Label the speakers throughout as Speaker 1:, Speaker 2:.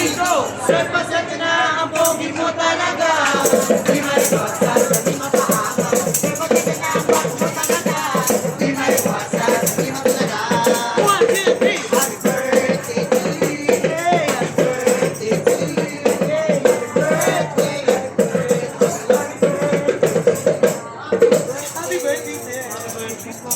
Speaker 1: Sir, pasensya na ang pogi mo talaga. Di may basa, di mapaanga. Sir, pasensya na ang pogi mo talaga. Di may basa, di mapaanga. 1, 2, 3. Happy birthday to you. Happy birthday to you. Happy birthday. Happy birthday, sir. Happy birthday po.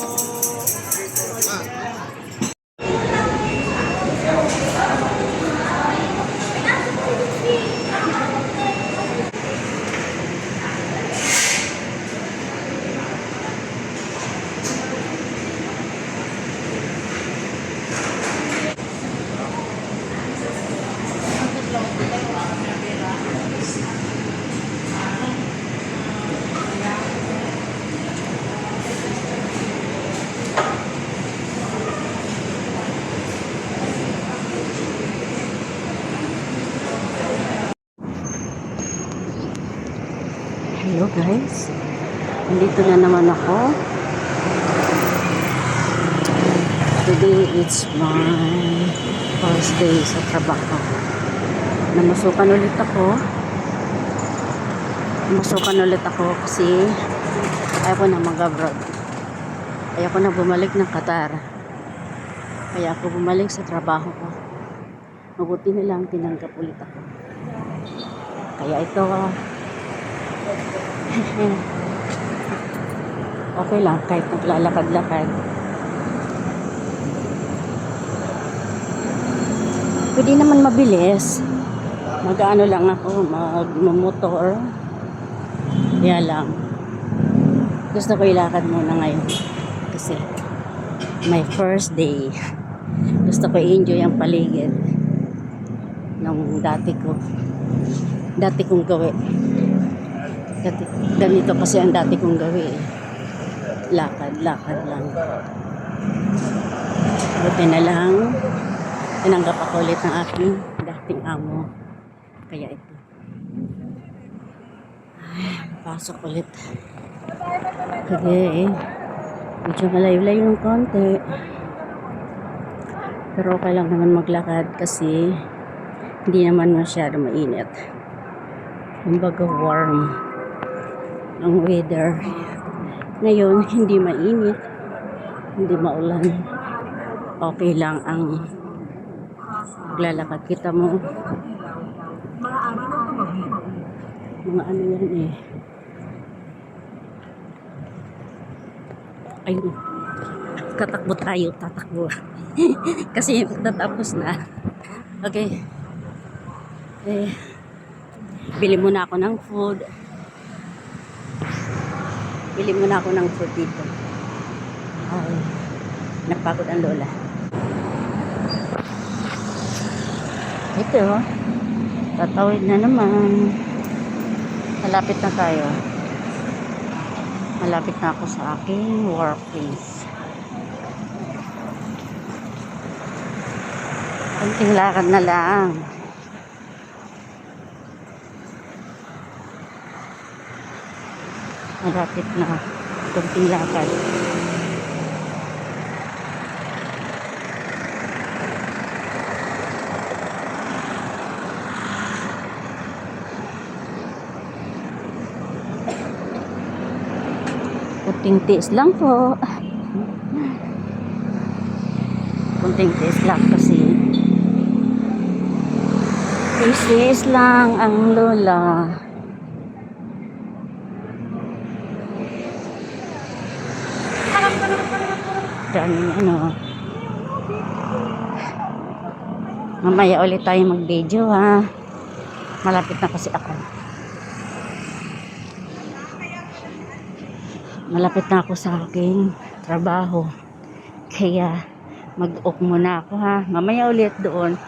Speaker 2: Hello guys, nandito na naman ako. Today it's my first day sa trabaho. Namasukan ulit ako kasi ayaw ko na mag-abroad. Ayaw ko na bumalik ng Qatar. Kaya ako bumalik sa trabaho ko. Mabuti na lang tinanggap ulit ako. Kaya ito okay lang kahit naglalakad-lakad. Pwede naman mabilis. Mag-ano lang ako, mag-motor. Kaya lang gusto ko ilakad muna ngayon kasi my first day. Gusto ko i-enjoy ang paligid ng dati kong gawin. Ganito kasi ang dati kong gawin. Lakad lang. Buti na lang tinanggap ako ulit ng aking dating amo. Kaya ito. Ay, pasok ulit. Okay. Medyo malayo-layo ng konti. Pero okay lang naman maglakad kasi hindi naman masyado mainit. Kumbaga warm ang weather. Ngayon, hindi mainit, hindi maulan. Okay lang ang maglalakad. Kita mo, mga ano yan eh. Ayun, tatakbo. Kasi tatapos na. Okay. Bili muna ako ng food. Dito. Ay, napagod ang lola. Ito, tatawid na naman. Malapit na tayo. Malapit na ako sa aking workplace. Konting lakad na lang. Malapit na. Konting lakad. Konting tiis lang po. Konting tiis lang kasi. Tiis lang ang lola. Daming ano. Mamaya ulit tayo mag-video ha. Malapit na kasi ako. Malapit na ako sa aking trabaho. Kaya mag-off muna ako ha. Mamaya ulit doon.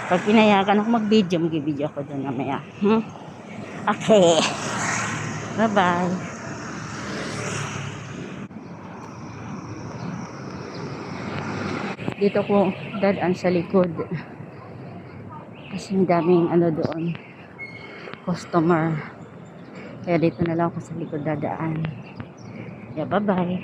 Speaker 2: Pag pinayagan ako mag-video, mag-video ako doon mamaya. Okay. Bye-bye. Dito ko dadaan sa likod kasi ang daming ano doon customer, kaya dito na lang ako sa likod dadaan. Yeah, bye bye.